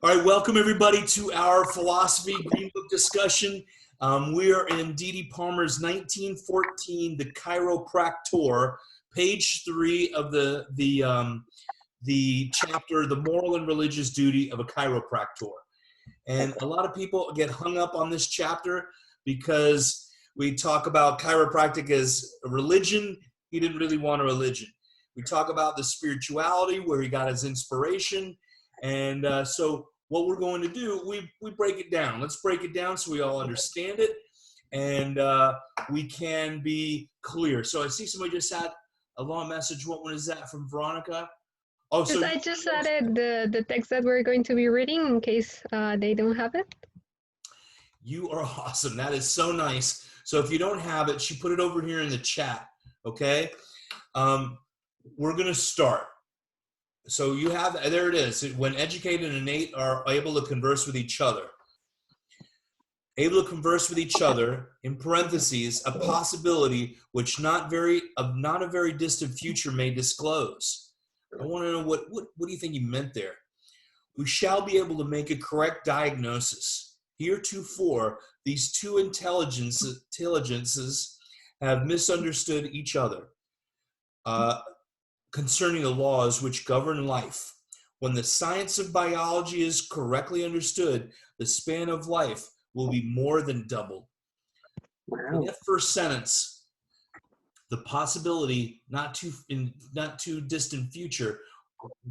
All right, welcome everybody to our philosophy Green Book discussion. We are in D.D. Palmer's 1914, The Chiropractor, page 3 of the chapter, The Moral and Religious Duty of a Chiropractor. And a lot of people get hung up on this chapter because we talk about chiropractic as a religion. He didn't really want a religion. We talk about the spirituality, where he got his inspiration. And so what we're going to do, we break it down. Let's break it down so we all understand it and we can be clear. So I see somebody just had a long message. What one is that from Veronica? Oh, so I just added the text that we're going to be reading in case they don't have it. You are awesome. That is so nice. So if you don't have it, she put it over here in the chat, okay? We're going to start. So you have, there it is. When educated and innate are able to converse with each other. Able to converse with each other, in parentheses, a possibility which not a very distant future may disclose. I want to know what do you think he meant there? We shall be able to make a correct diagnosis. Heretofore, these two intelligences have misunderstood each other. Concerning the laws which govern life. When the science of biology is correctly understood, the span of life will be more than doubled. Wow. In that first sentence, the possibility not too distant future,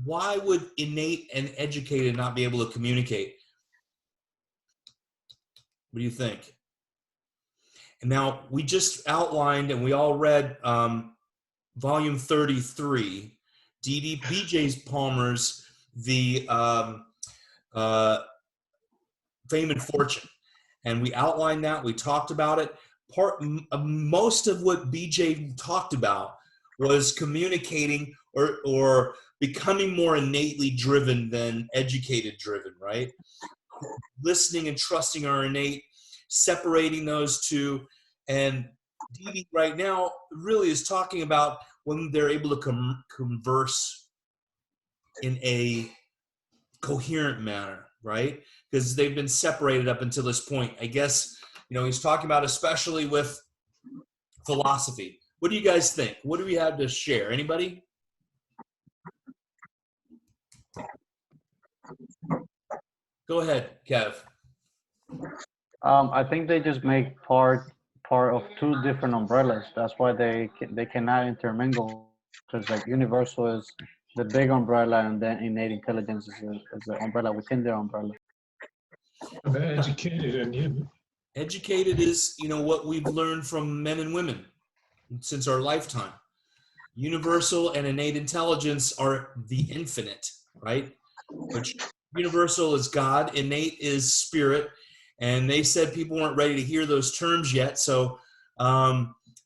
why would innate and educated not be able to communicate? What do you think? And now we just outlined and we all read Volume 33, BJ Palmer's The Fame and Fortune. And we outlined that, we talked about it. Most of what BJ talked about was communicating or becoming more innately driven than educated driven, right? Listening and trusting our innate, separating those two, and DD right now really is talking about when they're able to converse in a coherent manner, right? Because they've been separated up until this point. I guess, he's talking about especially with philosophy. What do you guys think? What do we have to share? Anybody? Go ahead, Kev. I think they just make part of two different umbrellas. That's why they cannot intermingle, because like universal is the big umbrella and then innate intelligence is the umbrella within their umbrella. Educated is what we've learned from men and women since our lifetime. Universal and innate intelligence are the infinite, right? Which universal is God, innate is spirit. And they said people weren't ready to hear those terms yet, so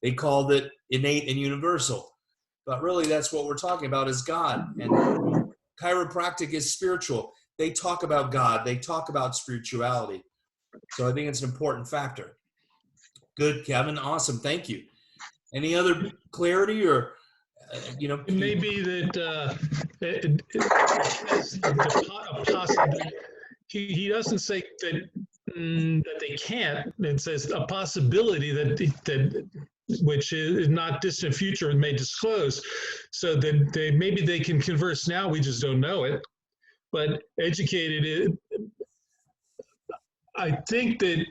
they called it innate and universal. But really, that's what we're talking about is God. And chiropractic is spiritual. They talk about God. They talk about spirituality. So I think it's an important factor. Good, Kevin. Awesome. Thank you. Any other clarity or, It may be that a possibility. He doesn't say that they can't. It says a possibility that which is not distant future and may disclose. So that maybe they can converse now. We just don't know it. But educated, I think that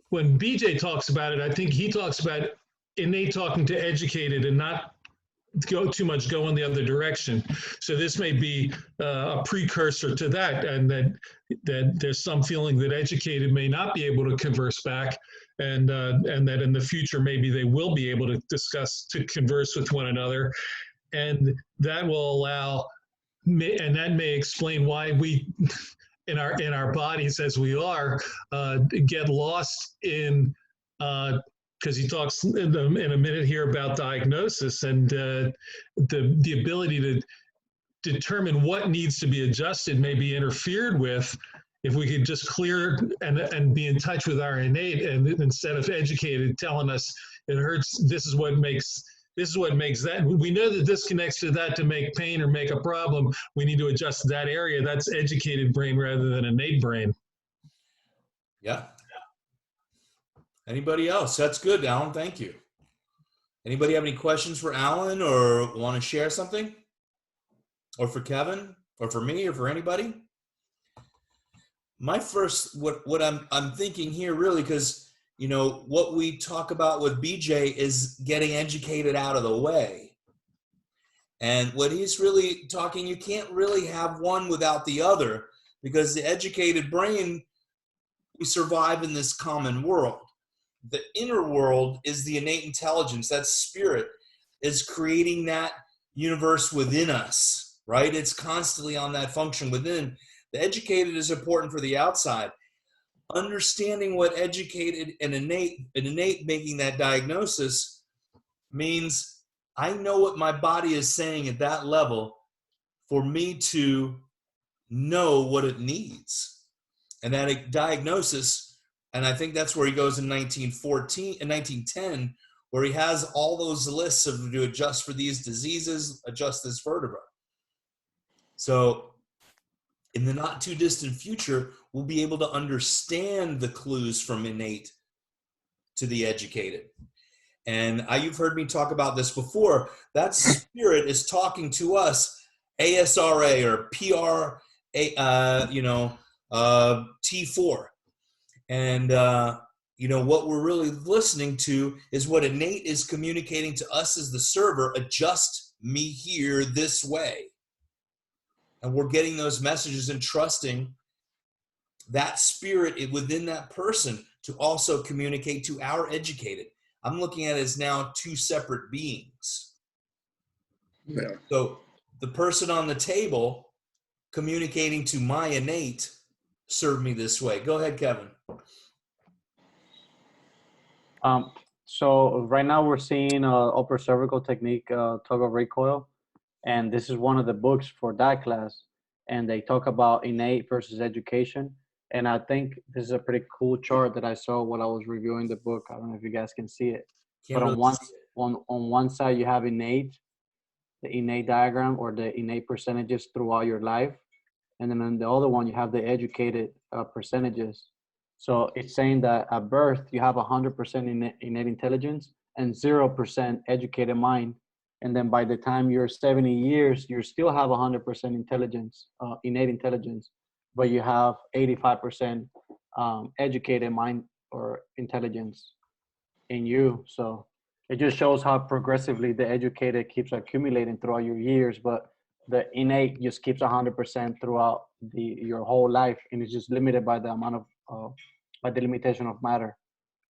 when BJ talks about it, I think he talks about innate talking to educated and not go in the other direction. So this may be a precursor to that, and that there's some feeling that educated may not be able to converse back, and that in the future maybe they will be able to converse with one another, and that will allow, and that may explain why we in our bodies as we are get lost in. Because he talks in a minute here about diagnosis and the ability to determine what needs to be adjusted may be interfered with if we could just clear and be in touch with our innate, and instead of educated telling us it hurts, this is what makes This is what makes that. We know that this connects to that to make pain or make a problem. We need to adjust that area. That's educated brain rather than innate brain. Yeah. Anybody else? That's good, Alan. Thank you. Anybody have any questions for Alan or want to share something? Or for Kevin? Or for me? Or for anybody? My first, what I'm thinking here really, because, you know, what we talk about with BJ is getting educated out of the way. And what he's really talking, you can't really have one without the other, because the educated brain, we survive in this common world. The inner world is the innate intelligence. That spirit is creating that universe within us, right? It's constantly on that function within. The educated is important for the outside. Understanding what educated and innate making that diagnosis means I know what my body is saying at that level for me to know what it needs. And that diagnosis, and I think that's where he goes in 1910, where he has all those lists of to adjust for these diseases, adjust this vertebra. So in the not too distant future, we'll be able to understand the clues from innate to the educated. And you've heard me talk about this before. That spirit is talking to us, ASRA or T4. And, what we're really listening to is what innate is communicating to us as the server, adjust me here this way. And we're getting those messages and trusting that spirit within that person to also communicate to our educated. I'm looking at it as now two separate beings. Yeah. So the person on the table communicating to my innate, serve me this way. Go ahead, Kevin. So right now we're seeing upper cervical technique, tug of recoil. And this is one of the books for that class. And they talk about innate versus education. And I think this is a pretty cool chart that I saw while I was reviewing the book. I don't know if you guys can see it. But on one side, you have innate, the innate diagram or the innate percentages throughout your life. And then on the other one, you have the educated percentages. So it's saying that at birth, you have 100% innate intelligence and 0% educated mind. And then by the time you're 70 years, you still have 100% intelligence, innate intelligence, but you have 85% educated mind or intelligence in you. So it just shows how progressively the educated keeps accumulating throughout your years, but the innate just keeps 100% throughout your whole life, and it's just limited by the amount of by the limitation of matter,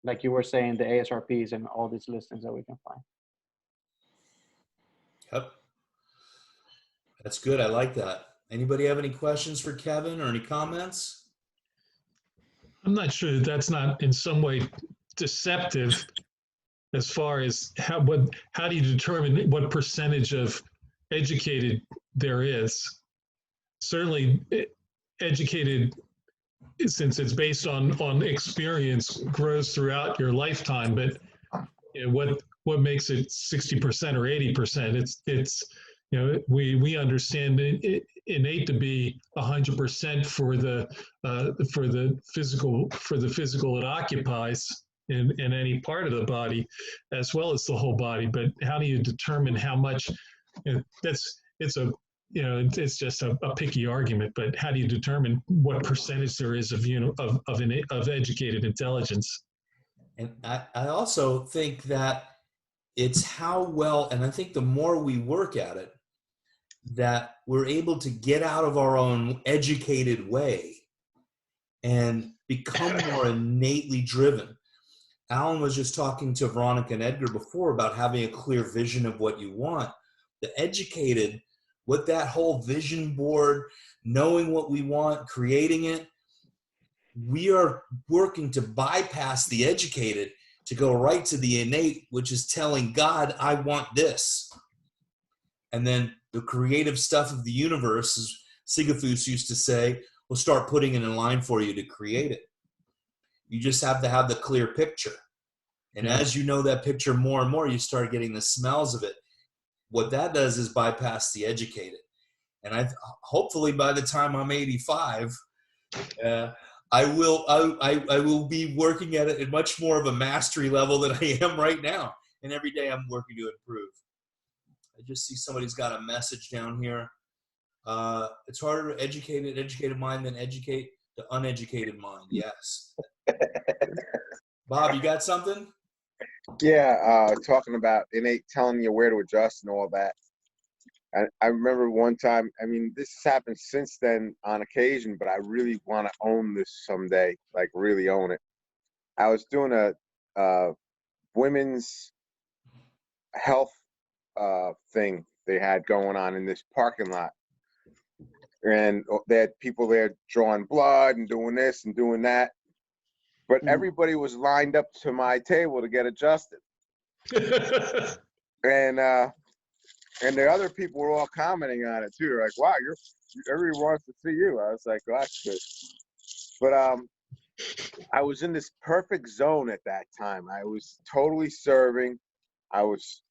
like you were saying, the ASRPs and all these listings that we can find. Yep. That's good. I like that. Anybody have any questions for Kevin or any comments? I'm not sure that that's not in some way deceptive as far as how do you determine what percentage of educated there is? Certainly educated, since it's based on experience, grows throughout your lifetime, but what makes it 60% or 80%? It's we understand innate to be 100% for the physical it occupies in any part of the body, as well as the whole body. But how do you determine how much? It's just a picky argument. But how do you determine what percentage there is of educated intelligence? And I also think that it's how well, and I think the more we work at it, that we're able to get out of our own educated way and become more innately driven. Alan was just talking to Veronica and Edgar before about having a clear vision of what you want. The educated, with that whole vision board, knowing what we want, creating it, we are working to bypass the educated to go right to the innate, which is telling God, I want this. And then the creative stuff of the universe, as Sigfus used to say, will start putting it in line for you to create it. You just have to have the clear picture. And as you know that picture more and more, you start getting the smells of it. What that does is bypass the educated. And hopefully by the time I'm 85, I will be working at it at much more of a mastery level than I am right now. And every day I'm working to improve. I just see somebody's got a message down here. It's harder to educate an educated mind than educate the uneducated mind. Yes. Bob, you got something? Yeah, talking about innate telling you where to adjust and all that. I remember one time, I mean, this has happened since then on occasion, but I really want to own this someday, like really own it. I was doing a women's health thing they had going on in this parking lot. And they had people there drawing blood and doing this and doing that. But everybody was lined up to my table to get adjusted. And the other people were all commenting on it too. Like, wow, everyone wants to see you. I was like, well, that's good. But I was in this perfect zone at that time. I was totally serving. I was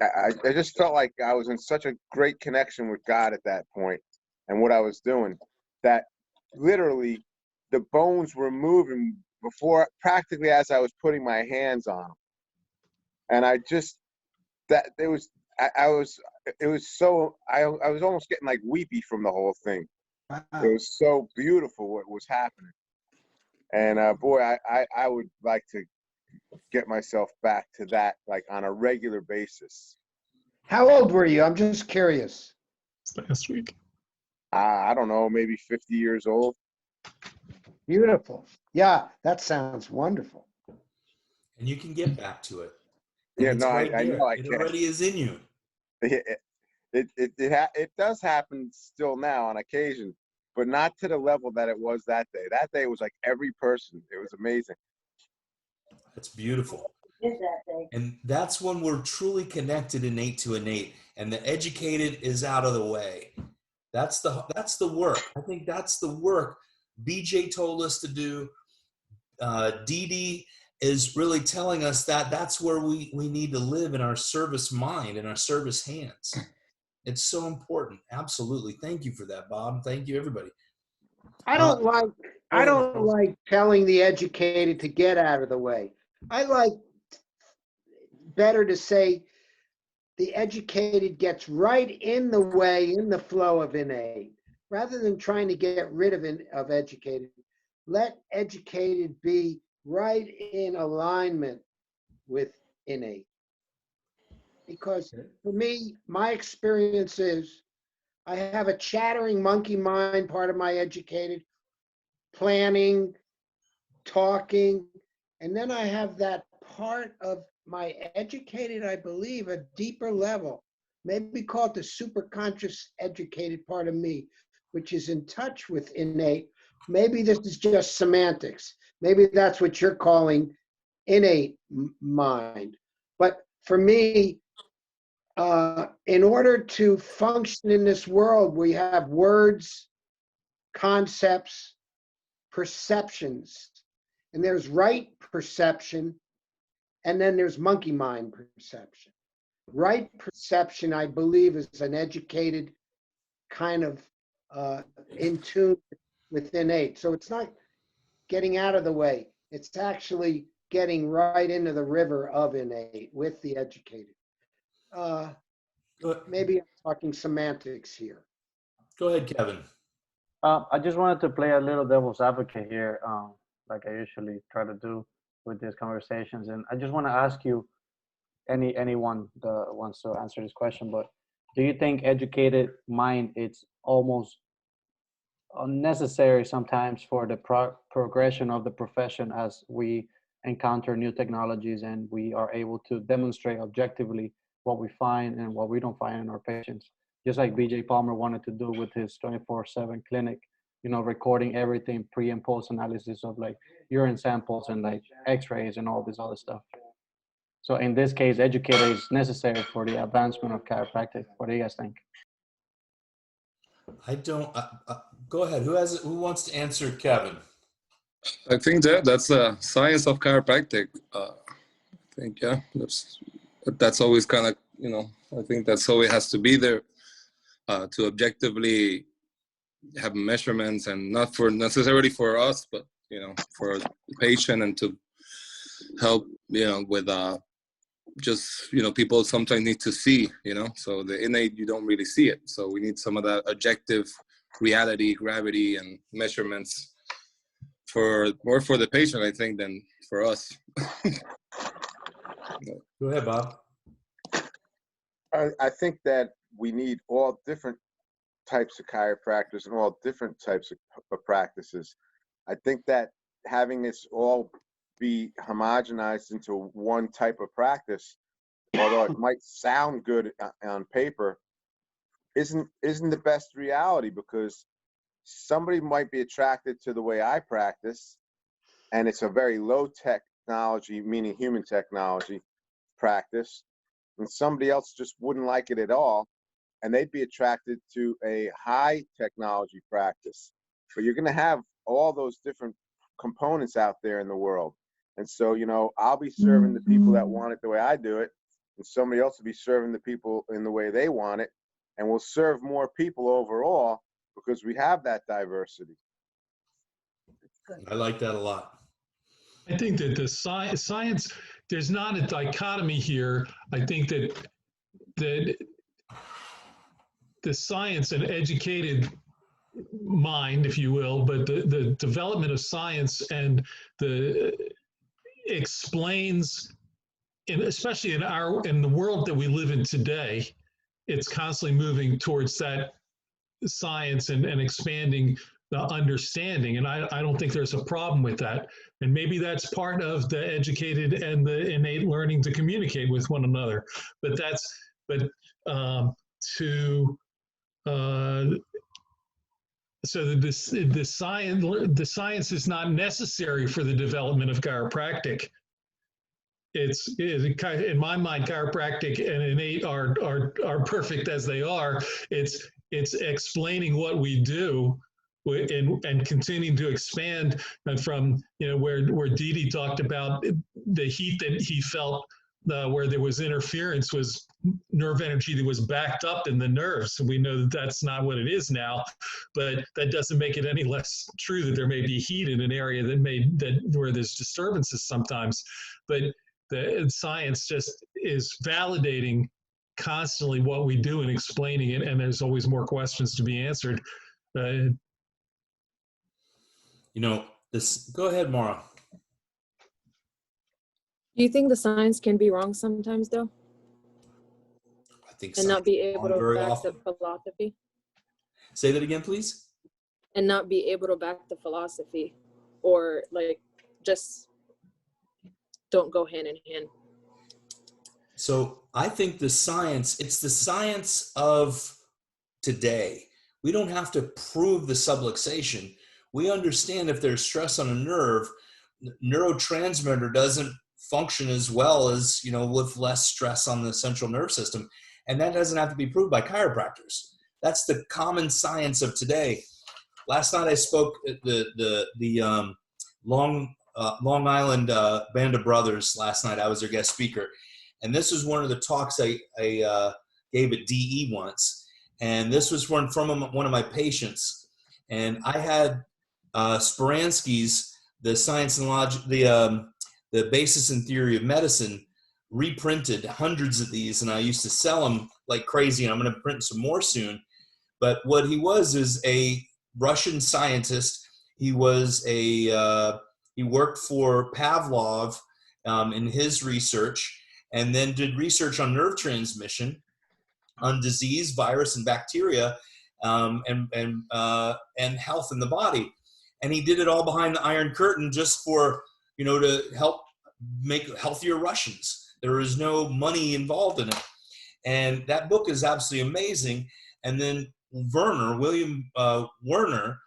I just felt like I was in such a great connection with God at that point and what I was doing, that literally the bones were moving before, practically as I was putting my hands on them. And I just, it was almost getting like weepy from the whole thing. Wow. It was so beautiful what was happening. And boy, I would like to get myself back to that, like on a regular basis. How old were you? I'm just curious. Last week. I don't know, maybe 50 years old. Beautiful. Yeah, that sounds wonderful. And you can get back to it. And Yeah, it's no, right I there. know I it can. already is in you. It does happen still now on occasion, but not to the level that it was that day. That day was like every person. It was amazing. That's beautiful. And that's when we're truly connected innate to innate, and the educated is out of the way. That's the work. I think that's the work BJ told us to do. Dee Dee is really telling us that that's where we need to live, in our service mind, in our service hands. It's so important. Absolutely. Thank you for that, Bob. Thank you, everybody. I don't like telling the educated to get out of the way. I like better to say the educated gets right in the way, in the flow of innate, rather than trying to get rid of educated. Let educated be right in alignment with innate. Because for me, my experience is I have a chattering monkey mind, part of my educated, planning, talking, and then I have that part of my educated, I believe, a deeper level, maybe call it the superconscious educated part of me, which is in touch with innate. Maybe this is just semantics. Maybe that's what you're calling innate mind. But for me, in order to function in this world, we have words, concepts, perceptions, and there's right perception, and then there's monkey mind perception. Right perception, I believe, is an educated kind of in tune with innate. So it's not getting out of the way. It's actually getting right into the river of innate with the educated. Maybe I'm talking semantics here. Go ahead, Kevin. I just wanted to play a little devil's advocate here, like I usually try to do with these conversations. And I just want to ask you, anyone that wants to answer this question, but do you think educated mind, it's almost unnecessary sometimes for the progression of the profession as we encounter new technologies and we are able to demonstrate objectively what we find and what we don't find in our patients? Just like BJ Palmer wanted to do with his 24/7 clinic, recording everything pre and post analysis of like urine samples and like x-rays and all this other stuff. So in this case, educator is necessary for the advancement of chiropractic. What do you guys think? I don't. Go ahead. Who wants to answer, Kevin? I think that's the science of chiropractic. I think, yeah, that's always kind of, I think that's how it has to be there, to objectively have measurements, and not for necessarily for us, but, for the patient, and to help, with just, people sometimes need to see, so the innate, you don't really see it. So we need some of that objective reality, gravity, and measurements more for the patient, I think, than for us. Go ahead, Bob. I think that we need all different types of chiropractors and all different types of practices. I think that having this all be homogenized into one type of practice, although it might sound good on paper, isn't the best reality, because somebody might be attracted to the way I practice, and it's a very low technology, meaning human technology practice, and somebody else just wouldn't like it at all, and they'd be attracted to a high technology practice. But you're going to have all those different components out there in the world. And so, I'll be serving the people that want it the way I do it, and somebody else will be serving the people in the way they want it, and we'll serve more people overall because we have that diversity. I like that a lot. I think that the science, there's not a dichotomy here. I think that the science and educated mind, if you will, but the development of science and the explains, especially in the world that we live in today, it's constantly moving towards that science and expanding the understanding. And I don't think there's a problem with that. And maybe that's part of the educated and the innate learning to communicate with one another. But so the science is not necessary for the development of chiropractic. It's in my mind, chiropractic and innate are perfect as they are. It's explaining what we do and continuing to expand from, where Didi talked about the heat that he felt, where there was interference, was nerve energy that was backed up in the nerves. We know that that's not what it is now, but that doesn't make it any less true that there may be heat in an area where there's disturbances sometimes. But the science just is validating constantly what we do and explaining it, and there's always more questions to be answered. Go ahead, Maura. Do you think the science can be wrong sometimes, though? I think and not be able to back often. the philosophy? Say that again, please. And not be able to back the philosophy, or just don't go hand in hand. So I think it's the science of today. We don't have to prove the subluxation. We understand if there's stress on a nerve, neurotransmitter doesn't function as well as, with less stress on the central nerve system. And that doesn't have to be proved by chiropractors. That's the common science of today. Last night I spoke at the Long Island Band of Brothers. Last night I was their guest speaker. And this was one of the talks I gave at DE once. And this was from one of my patients. And I had Speransky's The Science and Logic, the Basis and Theory of Medicine, reprinted, hundreds of these, and I used to sell them like crazy, and I'm going to print some more soon. But what he was is a Russian scientist. He was he worked for Pavlov in his research, and then did research on nerve transmission, on disease, virus, and bacteria, and health in the body. And he did it all behind the Iron Curtain, just for, to help make healthier Russians. There is no money involved in it. And that book is absolutely amazing. And then William Werner,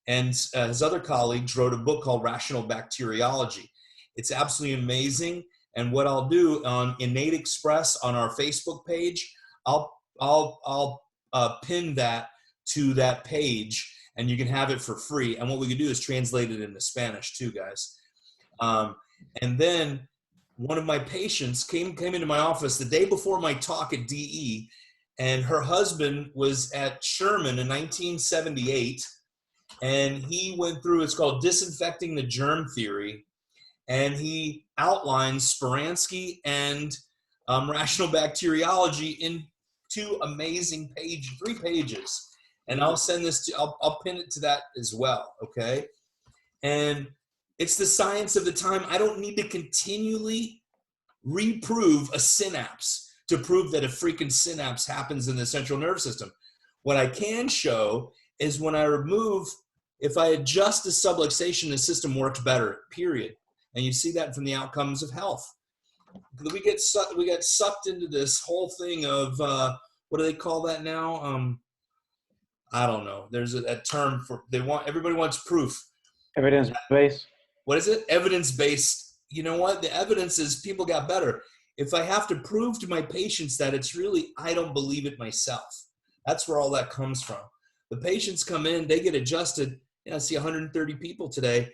and his other colleagues wrote a book called Rational Bacteriology. It's absolutely amazing. And what I'll do on Innate Express on our Facebook page, I'll pin that to that page, and you can have it for free. And what we can do is translate it into Spanish too, guys. And then one of my patients came into my office the day before my talk at DE, and her husband was at Sherman in 1978, and he went through, it's called Disinfecting the Germ Theory, and he outlines Speransky and rational bacteriology in 3 pages. And I'll send this to, I'll pin it to that as well, okay? And it's the science of the time. I don't need to continually reprove a synapse to prove that a freaking synapse happens in the central nervous system. What I can show is when I remove, if I adjust the subluxation, the system works better, period. And you see that from the outcomes of health. We get sucked into this whole thing of, what do they call that now? I don't know. There's a term for, everybody wants proof. Evidence-based. What is it? Evidence-based. You know what? The evidence is people got better. If I have to prove to my patients that it's really, I don't believe it myself. That's where all that comes from. The patients come in, they get adjusted. I see 130 people today.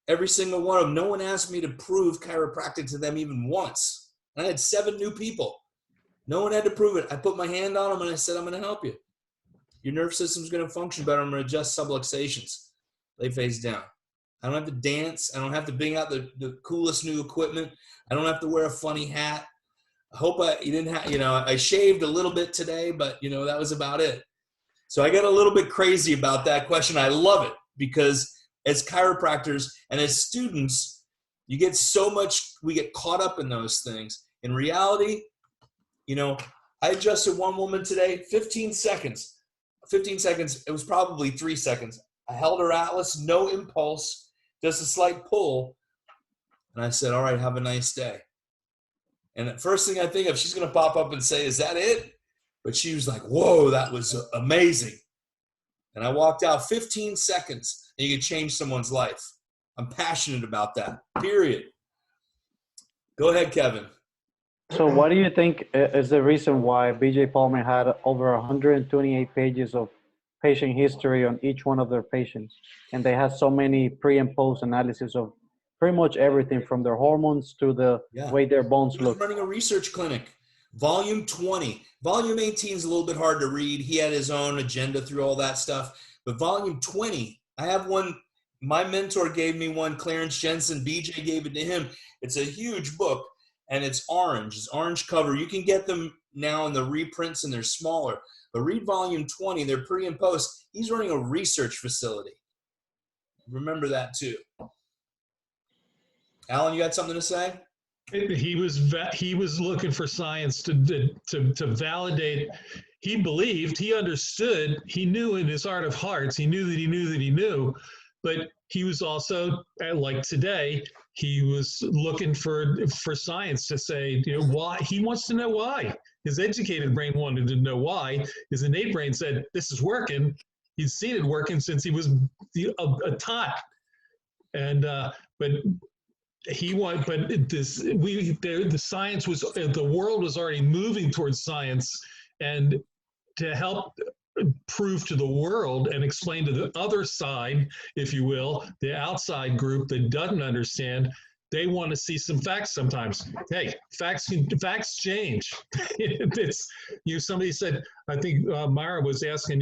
Every single one of them, no one asked me to prove chiropractic to them even once. I had 7 new people. No one had to prove it. I put my hand on them and I said, I'm going to help you. Your nerve system's going to function better. I'm going to adjust subluxations. Lay face down. I don't have to dance. I don't have to bring out the coolest new equipment. I don't have to wear a funny hat. I hope you didn't have, I shaved a little bit today, but that was about it. So I got a little bit crazy about that question. I love it because as chiropractors and as students, we get caught up in those things. In reality, I adjusted one woman today, 15 seconds. 15 seconds, it was probably 3 seconds. I held her atlas, no impulse, just a slight pull. And I said, all right, have a nice day. And the first thing I think of, she's going to pop up and say, is that it? But she was like, whoa, that was amazing. And I walked out 15 seconds, and you can change someone's life. I'm passionate about that, period. Go ahead, Kevin. So what do you think is the reason why BJ Palmer had over 128 pages of patient history on each one of their patients? And they had so many pre and post analysis of pretty much everything from their hormones to the way their bones look. He was running a research clinic. Volume 20. Volume 18 is a little bit hard to read. He had his own agenda through all that stuff. But volume 20, I have one. My mentor gave me one, Clarence Jensen. BJ gave it to him. It's a huge book, and it's orange. It's orange cover. You can get them now in the reprints, and they're smaller. But read volume 20. They're pre and post. He's running a research facility. Remember that, too. Alan, you had something to say? He was looking for science to validate. He believed, he understood, he knew in his heart of hearts, he knew that he knew that he knew, but he was also, like today, he was looking for science to say, why. He wants to know why. His educated brain wanted to know why. His innate brain said, this is working. He's seen it working since he was a tot. And, but the science was, the world was already moving towards science, and to help prove to the world and explain to the other side, if you will, the outside group that doesn't understand, they want to see some facts sometimes. Hey, facts change. Somebody said, I think Myra was asking,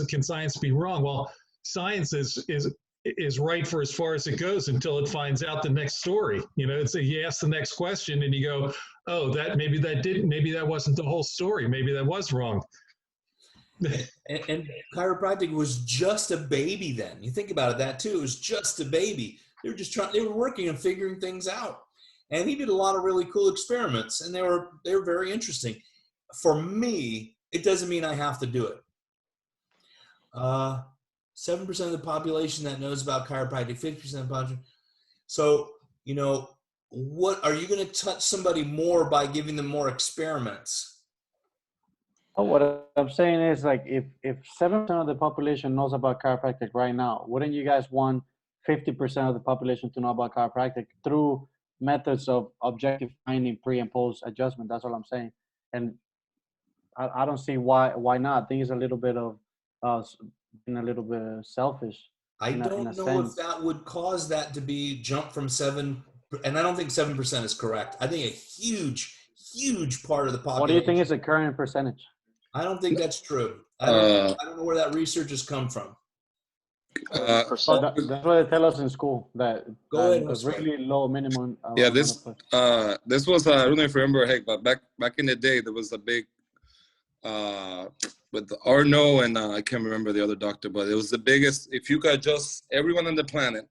can science be wrong? Well, science is right for as far as it goes until it finds out the next story. It's you ask the next question and you go, oh, maybe that wasn't the whole story. Maybe that was wrong. And chiropractic was just a baby then. You think about it, that too. It was just a baby. They were working and figuring things out. And he did a lot of really cool experiments, and they were very interesting. For me, it doesn't mean I have to do it. 7% of the population that knows about chiropractic, 50% of the population. So, what are you going to touch somebody more by giving them more experiments? What I'm saying is, like, if 7% of the population knows about chiropractic right now, wouldn't you guys want 50% of the population to know about chiropractic through methods of objective finding, pre and post adjustment? That's all I'm saying. And I don't see why not. I think it's a little bit of being a little bit selfish. I in a don't know if sense. that would cause that to be jump from 7, and I don't think 7% is correct. I think a huge part of the population. What do you think is the current percentage? I don't think that's true. I don't know where that research has come from. Well, that's what they tell us in school, that Go ahead, the Oscar. really low minimum. Yeah, amount of this was I don't know if you remember, Haig, but back in the day there was a big with Arno and I can't remember the other doctor, but it was the biggest. If you could adjust everyone on the planet,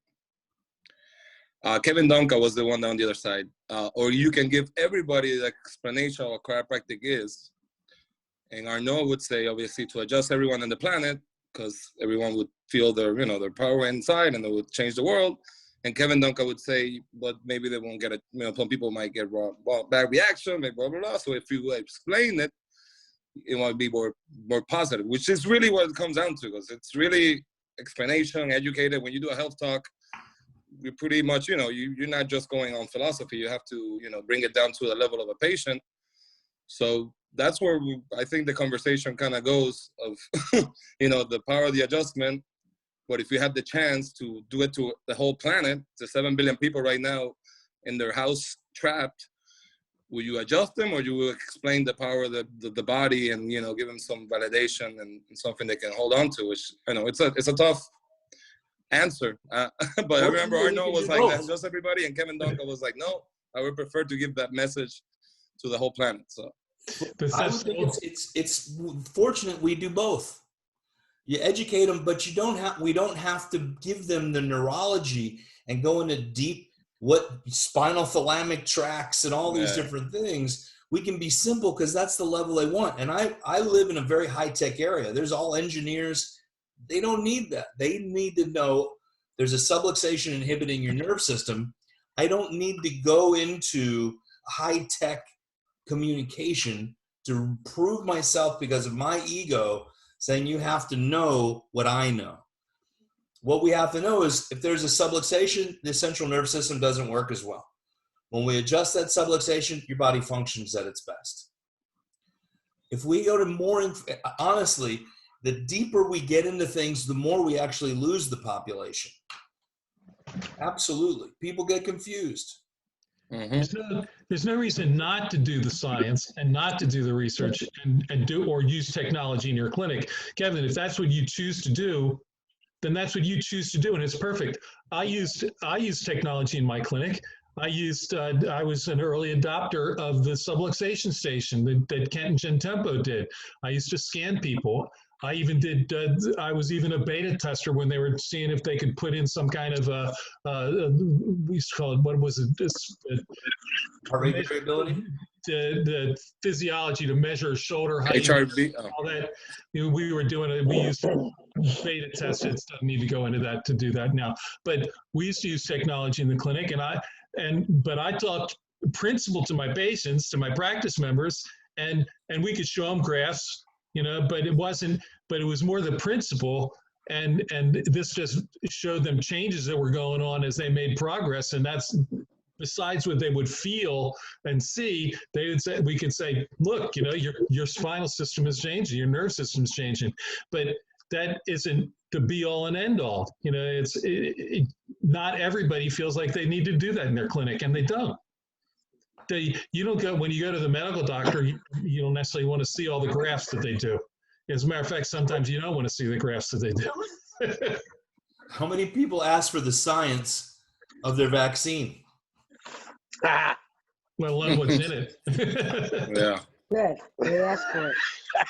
Kevin Duncan was the one on the other side, or you can give everybody the explanation of what chiropractic is. And Arno would say, obviously, to adjust everyone on the planet, because everyone would feel their, their power inside and it would change the world. And Kevin Duncan would say, but maybe they won't get it. Some people might get bad reaction, maybe blah, blah, blah. So if you explain it, it might be more positive, which is really what it comes down to, because it's really explanation, educated. When you do a health talk, you're pretty much, you're not just going on philosophy. You have to, bring it down to the level of a patient. So that's where I think the conversation kind of goes of, the power of the adjustment. But if you have the chance to do it to the whole planet, to 7 billion people right now in their house trapped, will you adjust them, or you will explain the power of the body and, give them some validation and something they can hold on to, which, it's a tough answer. But I remember Arno was like, let's adjust everybody. And Kevin Duncan was like, no, I would prefer to give that message to the whole planet. So I would think it's fortunate we do both. You educate them, but we don't have to give them the neurology and go into deep what spinal thalamic tracts and all these different things. We can be simple because that's the level they want. And I live in a very high-tech area. There's all engineers. They don't need that. They need to know there's a subluxation inhibiting your nerve system. I don't need to go into high-tech communication to prove myself because of my ego, saying you have to know what I know. What we have to know is if there's a subluxation, the central nervous system doesn't work as well. When we adjust that subluxation, your body functions at its best. If we go to more, honestly, the deeper we get into things, the more we actually lose the population. Absolutely. People get confused. Mm-hmm. There's no reason not to do the science and not to do the research and do or use technology in your clinic. Kevin, if that's what you choose to do, then that's what you choose to do, and it's perfect. I use technology in my clinic. I was an early adopter of the subluxation station that Kent and Gentempo did. I used to scan people. I even did. I was even a beta tester when they were seeing if they could put in some kind of we used to call it, what was it? Heart rate variability. The physiology to measure shoulder height. HRV. All that. We were doing it. We used to beta test it. Doesn't need to go into that to do that now. But we used to use technology in the clinic, but I talked principle to my patients, to my practice members, and we could show them graphs. But it wasn't. But it was more the principle, and this just showed them changes that were going on as they made progress, and that's besides what they would feel and see. They would say, we could say, look, your spinal system is changing, your nerve system is changing, but that isn't the be all and end all. Not everybody feels like they need to do that in their clinic, and they don't. You don't go when you go to the medical doctor. You don't necessarily want to see all the graphs that they do. As a matter of fact, sometimes you don't want to see the graphs that they do. How many people ask for the science of their vaccine? Well, learn what's in it. Yeah. Good. They ask for it.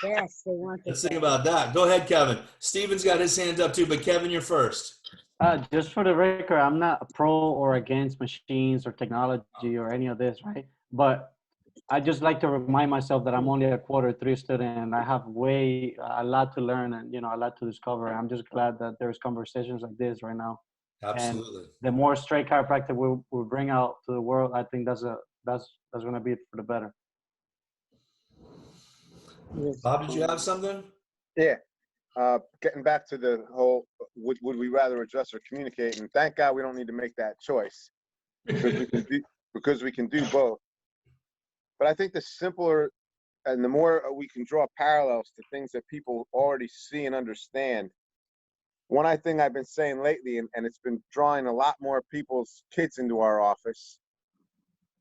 Yes, they want it. Let's think about that. Go ahead, Kevin. Steven's got his hand up too, but Kevin, you're first. Just for the record, I'm not pro or against machines or technology or any of this, right? But I just like to remind myself that I'm only a Q3 student and I have a lot to learn and, a lot to discover. I'm just glad that there's conversations like this right now. Absolutely. And the more straight chiropractic we bring out to the world, I think that's going to be for the better. Bob, did you have something? Yeah. Getting back to the whole, would we rather adjust or communicate? And thank God we don't need to make that choice because we can do both. But I think the simpler and the more we can draw parallels to things that people already see and understand, one thing I've been saying lately, and it's been drawing a lot more people's kids into our office,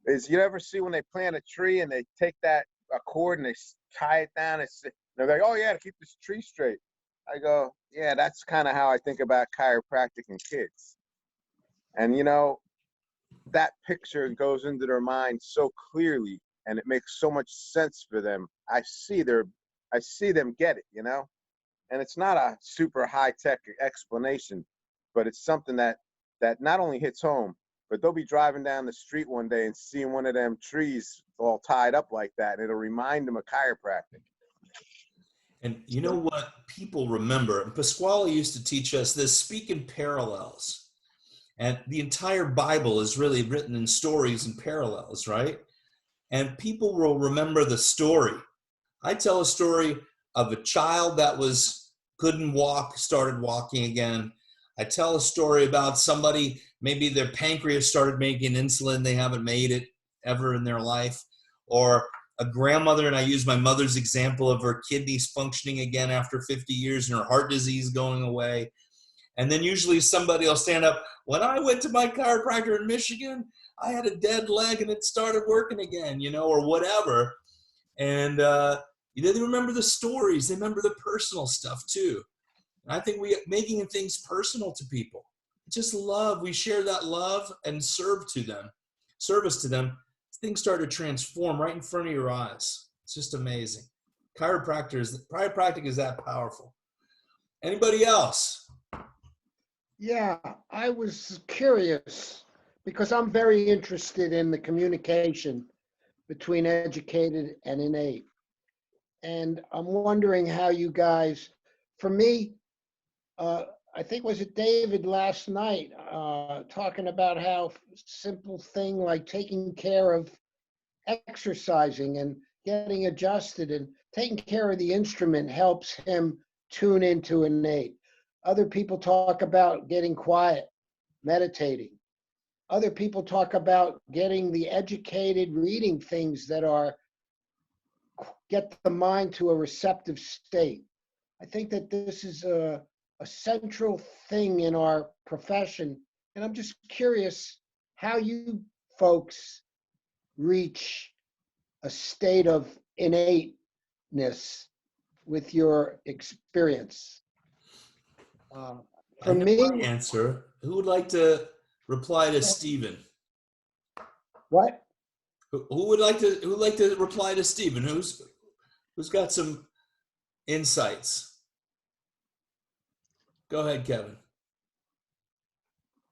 is you ever see when they plant a tree and they take a cord and they tie it down, they're like, oh yeah, to keep this tree straight. I go, yeah, that's kind of how I think about chiropractic and kids. And you know, that picture goes into their mind so clearly, and it makes so much sense for them. I see them get it, you know? And it's not a super high-tech explanation, but it's something that not only hits home, but they'll be driving down the street one day and seeing one of them trees all tied up like that, and it'll remind them of chiropractic. And you know what people remember, and Pasquale used to teach us this, speak in parallels. And the entire Bible is really written in stories and parallels, right? And people will remember the story. I tell a story of a child that couldn't walk, started walking again. I tell a story about somebody, maybe their pancreas started making insulin, they haven't made it ever in their life. Or a grandmother, and I use my mother's example of her kidneys functioning again after 50 years and her heart disease going away. And then usually somebody will stand up, when I went to my chiropractor in Michigan, I had a dead leg and it started working again, you know, or whatever. And they remember the stories. They remember the personal stuff too. And I think making things personal to people, just love. We share that love and service to them. Things start to transform right in front of your eyes. It's just amazing. Chiropractic is that powerful. Anybody else? Yeah, I was curious because I'm very interested in the communication between educated and innate. And I'm wondering how you guys, for me, I think was it David last night, talking about how simple thing like taking care of exercising and getting adjusted and taking care of the instrument helps him tune into innate. Other people talk about getting quiet, meditating. Other people talk about getting the educated, reading things that get the mind to a receptive state. I think that this is a central thing in our profession. And I'm just curious how you folks reach a state of innateness with your experience. For me, answer. Who would like to reply to Stephen? What? Who would like to reply to Stephen? Who's got some insights? Go ahead, Kevin.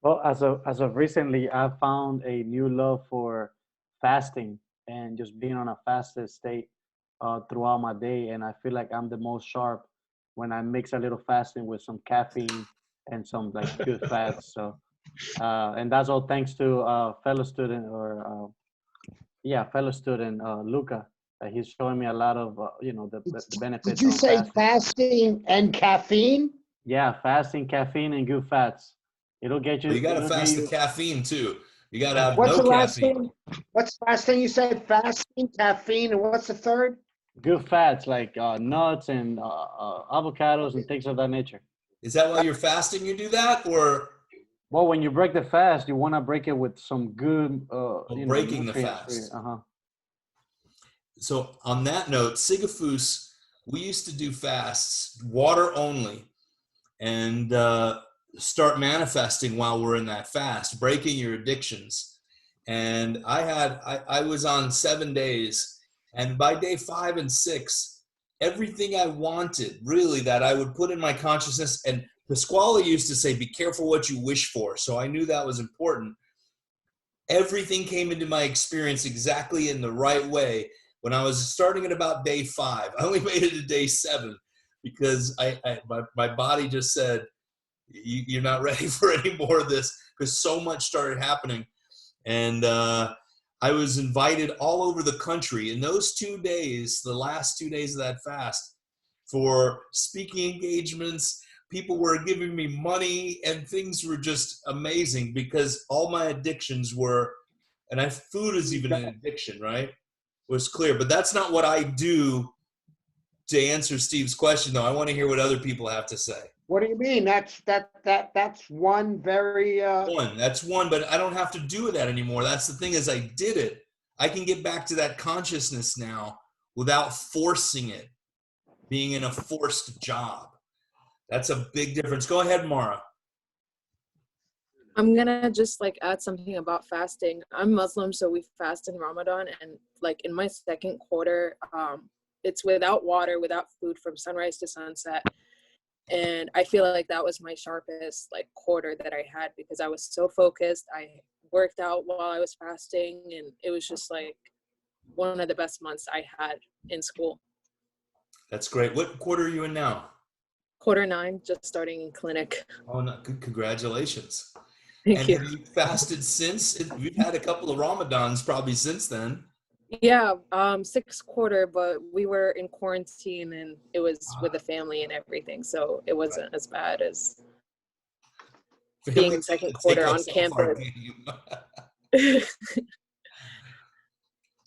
Well, as of recently, I found a new love for fasting and just being on a fasted state throughout my day. And I feel like I'm the most sharp when I mix a little fasting with some caffeine and some like good fats. So, and that's all thanks to fellow student Luca. He's showing me a lot of the benefits. Did you say fasting and caffeine? Yeah, fasting, caffeine, and good fats. It'll get you. Well, you got to fast the caffeine too. You got to have What's no the last caffeine. thing? What's the last thing you said? Fasting, caffeine, and what's the third? Good fats like nuts and avocados and things of that nature. Is that while you're fasting you do that, or? Well, when you break the fast, you want to break it with some good. Breaking the fast. So on that note, Sigafus, we used to do fasts, water only, and start manifesting while we're in that fast, breaking your addictions. And I was on 7 days, and by day 5 and 6, everything I wanted, really, that I would put in my consciousness, and Pasquale used to say, be careful what you wish for. So I knew that was important. Everything came into my experience exactly in the right way. When I was starting at about day 5, I only made it to day 7 because my body just said, you're not ready for any more of this, because so much started happening. And I was invited all over the country in those 2 days, the last 2 days of that fast, for speaking engagements. People were giving me money, and things were just amazing because all my addictions were, and food is even an addiction, right? Was clear. But that's not what I do. To answer Steve's question, though, I want to hear what other people have to say. What do you mean? That's one very That's one, but I don't have to do that anymore. That's the thing, is I did it. I can get back to that consciousness now without forcing it, being in a forced job. That's a big difference. Go ahead, Mara. I'm gonna just like add something about fasting. I'm Muslim, so we fast in Ramadan, and like in my second quarter, it's without water, without food from sunrise to sunset. And I feel like that was my sharpest like quarter that I had, because I was so focused. I worked out while I was fasting, and it was just like one of the best months I had in school. That's great. What quarter are you in now? Quarter 9, just starting in clinic. Oh, no, good. Congratulations. Thank And you. have you fasted since? We've had a couple of Ramadans probably since then. Yeah, 6th quarter, but we were in quarantine and it was with the family and everything, so it wasn't as bad as being in second quarter on campus. Okay.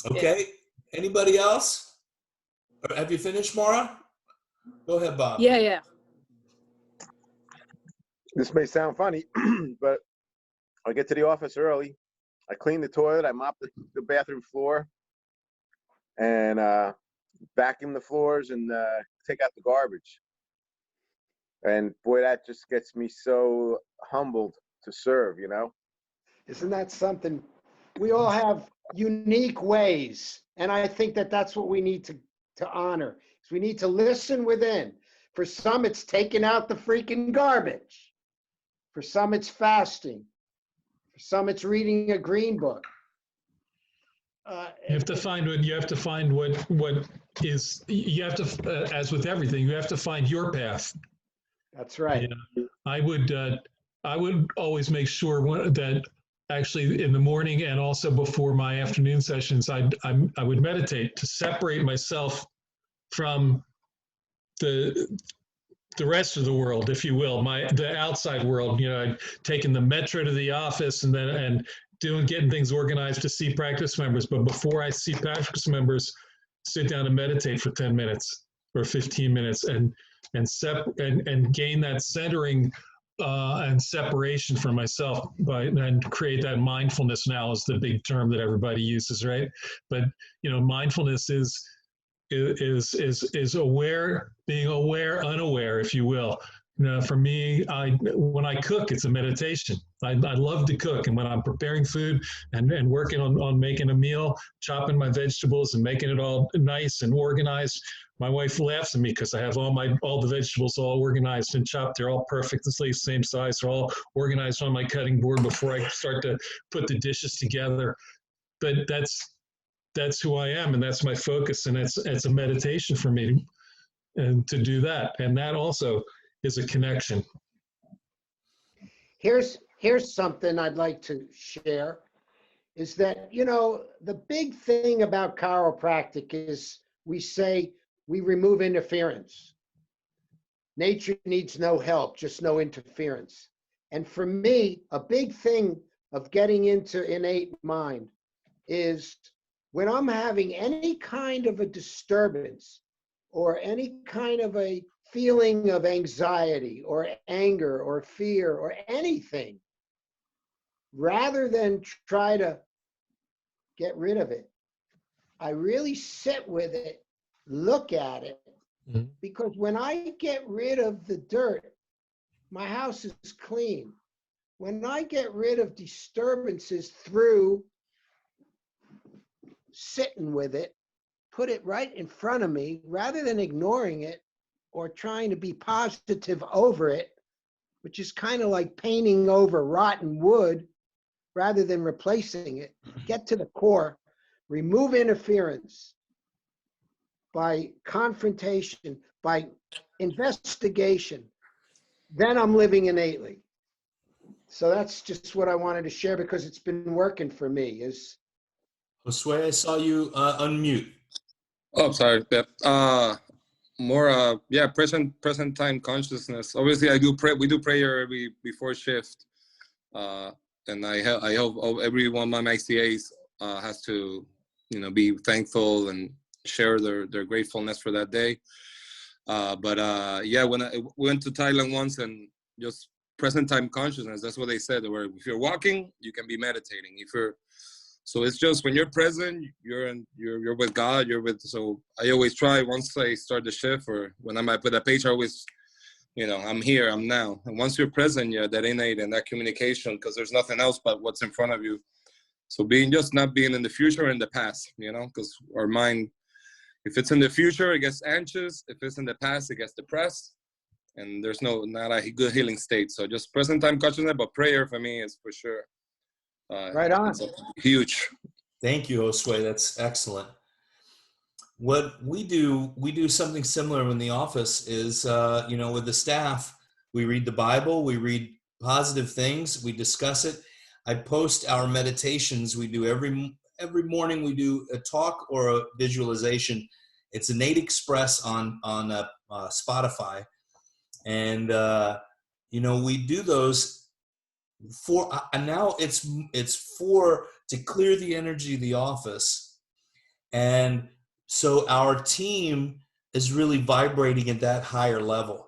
Yeah. Anybody else? Or have you finished, Mara? Go ahead, Bob. Yeah. This may sound funny, but I get to the office early. I clean the toilet. I mop the bathroom floor, and vacuum the floors, and take out the garbage. And boy, that just gets me so humbled to serve, you know? Isn't that something? We all have unique ways, and I think that that's what we need to honor. Is we need to listen within. For some, it's taking out the freaking garbage. For some, it's fasting. For some, it's reading a green book. You have to find what is, you have to, as with everything, you have to find your path. That's right. Yeah. I would always make sure that actually in the morning and also before my afternoon sessions, I would meditate to separate myself from the rest of the world, if you will, the outside world. You know, I'd taken the metro to the office and getting things organized to see practice members. But before I see practice members, sit down and meditate for 10 minutes or 15 minutes and gain that centering and separation from myself and create that mindfulness. Now is the big term that everybody uses, right? But you know, mindfulness is aware, being aware, unaware, if you will. You know, for me, when I cook, it's a meditation. I love to cook, and when I'm preparing food and working on making a meal, chopping my vegetables and making it all nice and organized, my wife laughs at me because I have all the vegetables all organized and chopped. They're all perfectly same size. They're all organized on my cutting board before I start to put the dishes together. But that's who I am, and that's my focus, and it's a meditation for me and to do that. And that also is a connection. Here's something I'd like to share, is that, you know, the big thing about chiropractic is we say we remove interference. Nature needs no help, just no interference. And for me, a big thing of getting into innate mind is when I'm having any kind of a disturbance or any kind of a feeling of anxiety or anger or fear or anything, rather than try to get rid of it, I really sit with it, look at it, because when I get rid of the dirt, my house is clean. When I get rid of disturbances through sitting with it, put it right in front of me, rather than ignoring it or trying to be positive over it, which is kind of like painting over rotten wood rather than replacing it. Get to the core, remove interference by confrontation, by investigation. Then I'm living innately. So that's just what I wanted to share, because it's been working for me. Josue, I saw you unmute. Oh, sorry. Yeah. More present time consciousness. Obviously, we do prayer before shift, and I hope every one of my XTAs has to, you know, be thankful and share their gratefulness for that day. Yeah, when I went to Thailand once and just present time consciousness, that's what they said. Where if you're walking, you can be meditating. So it's just when you're present, you're with God, so I always try once I start the shift or when I'm at a page, I always, I'm here, I'm now. And once you're present, yeah, that innate and that communication, because there's nothing else but what's in front of you. So not being in the future or in the past, because our mind, if it's in the future, it gets anxious. If it's in the past, it gets depressed. And there's not a good healing state. So just present time consciousness, but prayer for me is for sure. Right on. It's huge. Thank you, Josue. That's excellent. What we do something similar in the office is, with the staff, we read the Bible, we read positive things, we discuss it. I post our meditations. We do every morning. We do a talk or a visualization. It's Innate Express on Spotify, and we do those for. And now it's for to clear the energy of the office, and so our team is really vibrating at that higher level.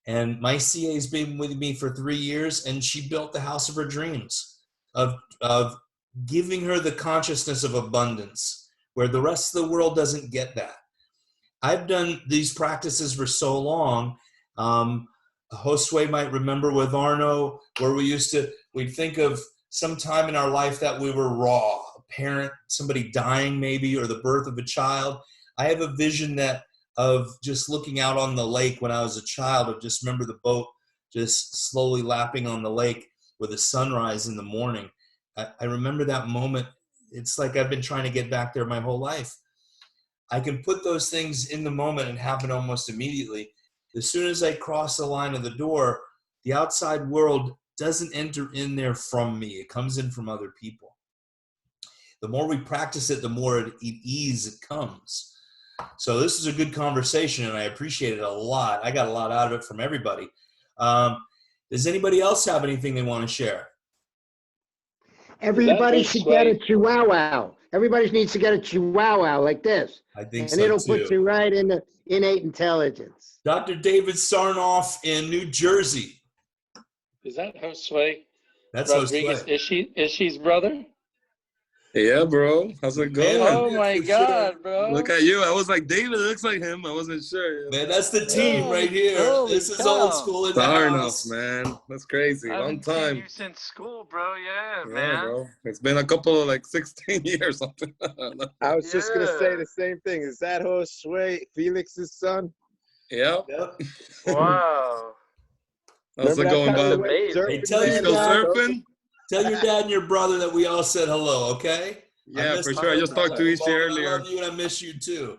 And my CA has been with me for 3 years, and she built the house of her dreams of giving her the consciousness of abundance, where the rest of the world doesn't get that. I've done these practices for so long. Josue might remember with Arno, where we'd think of some time in our life that we were raw, a parent, somebody dying maybe, or the birth of a child. I have a vision of just looking out on the lake when I was a child, of just remember the boat just slowly lapping on the lake with the sunrise in the morning. I remember that moment. It's like I've been trying to get back there my whole life. I can put those things in the moment and happen almost immediately. As soon as I cross the line of the door, the outside world doesn't enter in there from me. It comes in from other people. The more we practice it, the more at ease it comes. So this is a good conversation, and I appreciate it a lot. I got a lot out of it from everybody. Does anybody else have anything they want to share? Everybody should get a chihuahua. Everybody needs to get a chihuahua like this. I think and it'll put you right in the innate intelligence. Dr. David Sarnoff in New Jersey. Is that Josue? That's Rodriguez. Josue. Is she his brother? Yeah, bro. How's it going? Oh my God, sure. bro. Look at you. I was like, David looks like him. I wasn't sure. Man, that's the team right here. This is old school in the house. Man. That's crazy. Long time. I've seen you since school, bro. Yeah, man. Bro. It's been a couple of 16 years. I was just going to say the same thing. Is that Josue, Felix's son? Yep. Wow. How's it going, Bob? Hey, tell your dad and your brother that we all said hello, okay? Yeah, for sure. I just talked to Ishi earlier. I love you and I miss you too.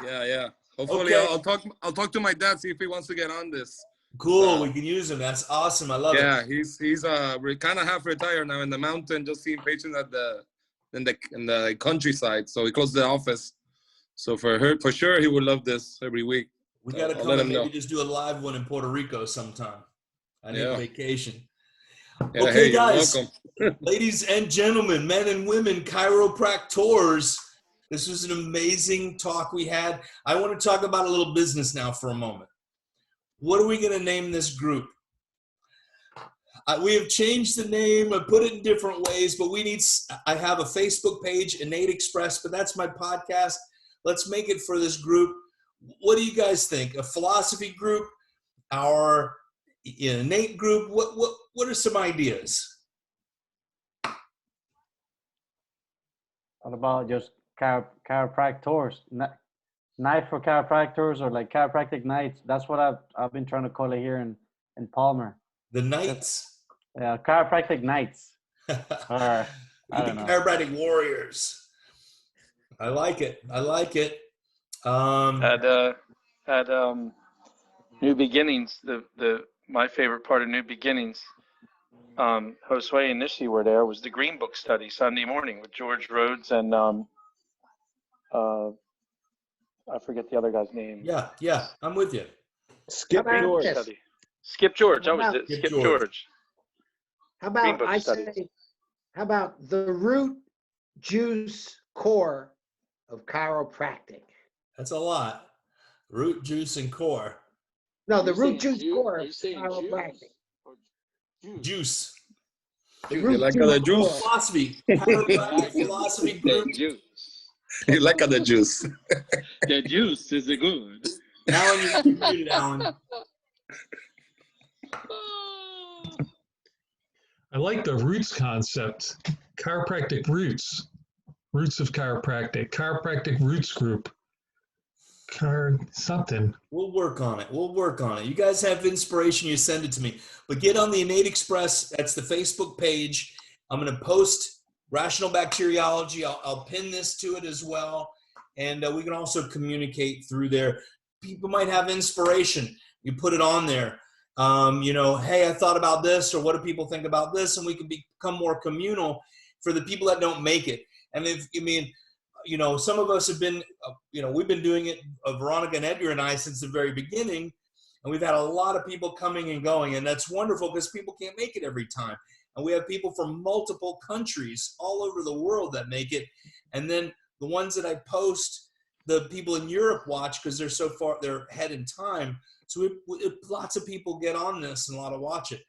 Yeah. Hopefully, okay. I'll talk to my dad, see if he wants to get on this. Cool. We can use him. That's awesome. I love it. Yeah, he's kind of half retired now in the mountain, just seeing patients in the countryside. So he closed the office. So for sure, he would love this every week. We got to come and maybe just do a live one in Puerto Rico sometime. I need a vacation. Yeah, okay, hey, guys, welcome. ladies and gentlemen, men and women, chiropractors, this was an amazing talk we had. I want to talk about a little business now for a moment. What are we going to name this group? We have changed the name and put it in different ways, but I have a Facebook page, Innate Express, but that's my podcast. Let's make it for this group. What do you guys think? A philosophy group? Our innate group? What are some ideas? What about just chiropractors? Night for chiropractors, or like chiropractic nights. That's what I've been trying to call it here in Palmer. The Knights? Yeah, chiropractic nights. Or I don't know. Chiropractic warriors. I like it. At New Beginnings, my favorite part of New Beginnings, Josue and Nishi were there, was the Green Book study Sunday morning with George Rhodes and I forget the other guy's name. Yeah, I'm with you. Skip George. Skip George. Skip George. How about the root juice core of chiropractic? That's a lot. Root, juice, and core. No, the root juice core of saying chiropractic. Juice. The You root like juice the juice? core. Philosophy. Chiropractic philosophy The group. juice. You like the juice? The juice is good. Alan, you're muted, Alan. I like the roots concept. Chiropractic roots. Roots of chiropractic. Chiropractic roots group. Something. We'll work on it. We'll work on it. You guys have inspiration, you send it to me. But get on the Innate Express. That's the Facebook page. I'm going to post rational bacteriology. I'll pin this to it as well. And we can also communicate through there. People might have inspiration. You put it on there. You know, hey, I thought about this, or what do people think about this? And we can become more communal for the people that don't make it. And if, I mean, you know, some of us have been, you know, we've been doing it, Veronica and Edgar and I, since the very beginning. And we've had a lot of people coming and going. And that's wonderful because people can't make it every time. And we have people from multiple countries all over the world that make it. And then the ones that I post, the people in Europe watch because they're so far, they're ahead in time. So lots of people get on this and a lot of watch it.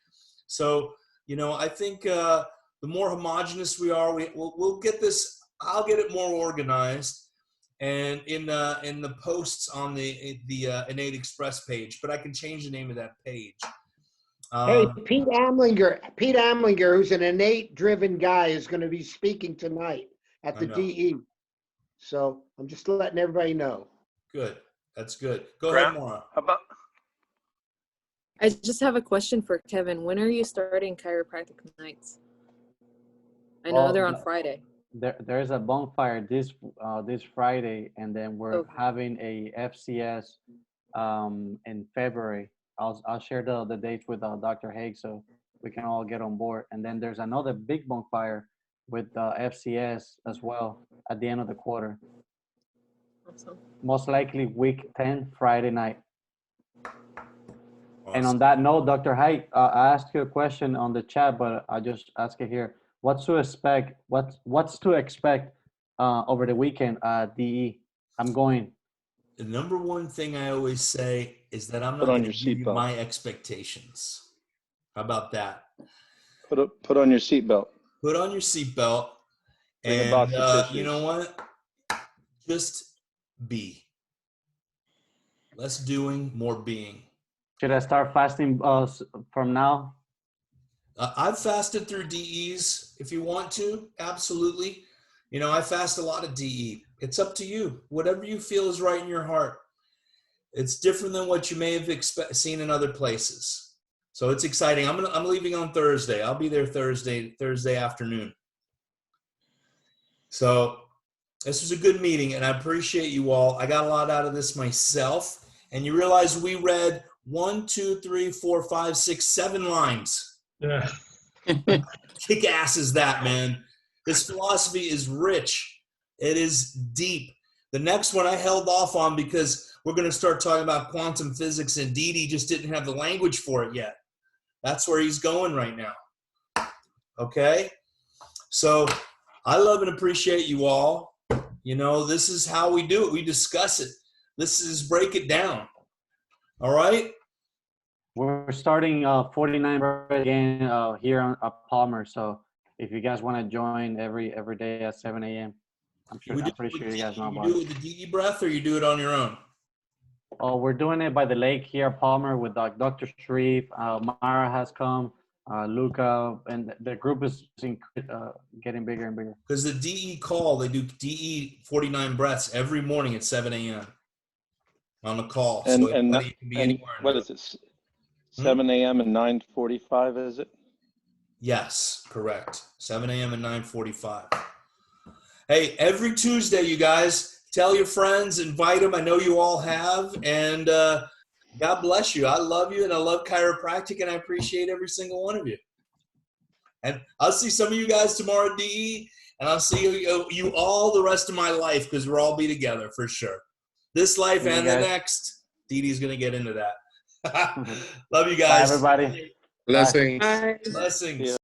So, you know, I think the more homogenous we are, we'll get this. I'll get it more organized, and in the posts on the Innate Express page. But I can change the name of that page. Hey, Pete Amlinger, who's an innate-driven guy, is going to be speaking tonight at the DE. So I'm just letting everybody know. Good. That's good. Go ahead, Maura. I just have a question for Kevin. When are you starting Chiropractic Knights? I know they're on Friday. There's a bonfire this Friday, and then we're having a FCS in February. I'll share the dates with Dr. Haig so we can all get on board. And then there's another big bonfire with FCS as well at the end of the quarter. Awesome. Most likely week 10, Friday night. Awesome. And on that note, Dr. Haig, I asked you a question on the chat, but I just ask it here. What's to expect over the weekend at DE? I'm going. The number one thing I always say is that I'm not going to give you my expectations. How about that? Put on your seatbelt. Put on your seatbelt. And you know what? Just be. Less doing, more being. Should I start fasting from now? I've fasted through DEs if you want to. Absolutely. You know, I fast a lot of DE. It's up to you. Whatever you feel is right in your heart. It's different than what you may have seen in other places. So it's exciting. I'm leaving on Thursday. I'll be there Thursday afternoon. So this was a good meeting, and I appreciate you all. I got a lot out of this myself. And you realize we read 1, 2, 3, 4, 5, 6, 7 lines. Yeah. Kick ass is that, man. This philosophy is rich. It is deep. The next one I held off on because we're going to start talking about quantum physics, and Didi just didn't have the language for it yet. That's where he's going right now. Okay? So I love and appreciate you all. You know, this is how we do it. We discuss it. This is break it down. All right? We're starting 49 again here on Palmer. So if you guys want to join every day at 7 a.m., I'm pretty sure you guys know about it. You do it with the DE breath, or you do it on your own? Oh, we're doing it by the lake here at Palmer with Dr. Sharif. Mara has come, Luca, and the group is getting bigger and bigger. Because the DE call, they do DE 49 breaths every morning at 7 a.m. on the call. And, so and, anybody can be anywhere. What is it? 7 a.m. and 9:45, is it? Yes, correct. 7 a.m. and 9:45. Hey, every Tuesday, you guys, tell your friends, invite them. I know you all have. And God bless you. I love you, and I love chiropractic, and I appreciate every single one of you. And I'll see some of you guys tomorrow at DE, and I'll see you all the rest of my life, because we'll all be together for sure. This life and the next. Didi's going to get into that. Love you guys. Bye, everybody. Blessings. Bye. Blessings.